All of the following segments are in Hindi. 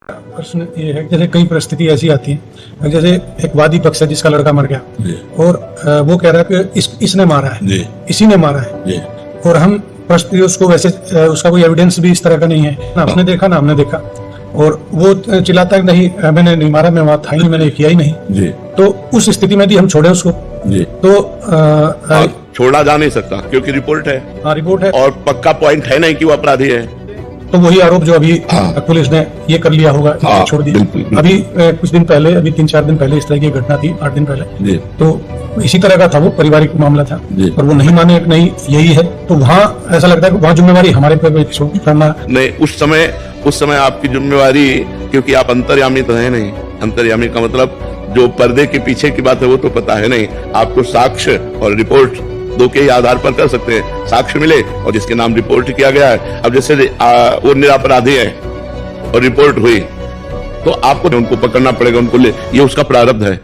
प्रश्न ये है, जैसे कई परिस्थिति ऐसी आती है, जैसे एक वादी पक्ष है जिसका लड़का मर गया और वो कह रहा है कि इसने मारा है, इसी ने मारा है, और हम परिस्थिति उसको वैसे उसका कोई एविडेंस भी इस तरह का नहीं है, ना आपने देखा ना हमने देखा, और वो चिल्लाता है नहीं मैंने नहीं मारा, मैं वहां था ही नहीं, मैंने किया ही नहीं। तो उस स्थिति में भी हम छोड़े उसको? तो छोड़ा जा नहीं सकता क्योंकि रिपोर्ट है। हाँ, रिपोर्ट है और पक्का पॉइंट है नहीं कि वो अपराधी है। तो वही आरोप जो अभी पुलिस ने ये कर लिया होगा, छोड़ दिया। अभी कुछ दिन पहले, अभी 3-4 दिन पहले इस तरह की घटना थी, 8 दिन पहले, तो इसी तरह का था, वो पारिवारिक मामला था, और वो नहीं माने नहीं यही है, तो वहाँ ऐसा लगता है कि वहाँ जिम्मेवारी हमारे पे करना नहीं। उस समय आपकी जिम्मेवारी, क्योंकि आप अंतर्यामी तो है नहीं। अंतर्यामी का मतलब जो पर्दे के पीछे की बात है वो तो पता है नहीं। आपको साक्ष्य और रिपोर्ट दो के ही आधार पर कर सकते हैं। साक्ष्य मिले और जिसके नाम रिपोर्ट किया गया है, अब जैसे वो निरपराधी है और रिपोर्ट हुई तो आपको उनको पकड़ना पड़ेगा, उनको ये उसका प्रारब्ध है,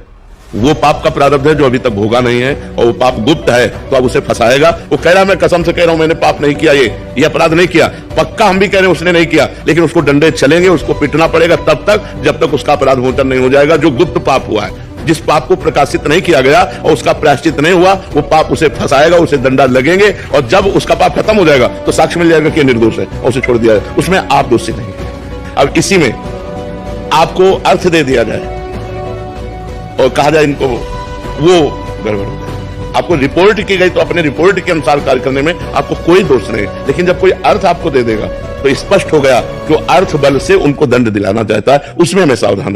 वो पाप का प्रारब्ध है जो अभी तक भोगा नहीं है, और वो पाप गुप्त है तो अब उसे फंसाएगा। वो कह रहा है मैं कसम से कह रहा हूं मैंने पाप नहीं किया, ये अपराध नहीं किया। पक्का हम भी कह रहे हैं उसने नहीं किया, लेकिन उसको डंडे चलेंगे, उसको पिटना पड़ेगा तब तक जब तक उसका अपराध मोचन नहीं हो जाएगा। जो गुप्त पाप हुआ है, जिस पाप को प्रकाशित नहीं किया गया और उसका प्रायश्चित नहीं हुआ, वो पाप उसे फंसाएगा, उसे डंडा लगेंगे, और जब उसका पाप खत्म हो जाएगा तो साक्ष्य मिल जाएगा कि निर्दोष है और उसे छोड़ दिया जाए। उसमें आप दोषी नहीं। अब इसी में आपको अर्थ दे दिया जाए और कहा जाए इनको, वो गड़बड़ हो जाए। आपको रिपोर्ट की गई तो अपने रिपोर्ट के अनुसार कार्य करने में आपको कोई दोष नहीं, लेकिन जब कोई अर्थ आपको दे देगा तो स्पष्ट हो गया कि वो अर्थ बल से उनको दंड दिलाना चाहता है। उसमें हमें सावधान है।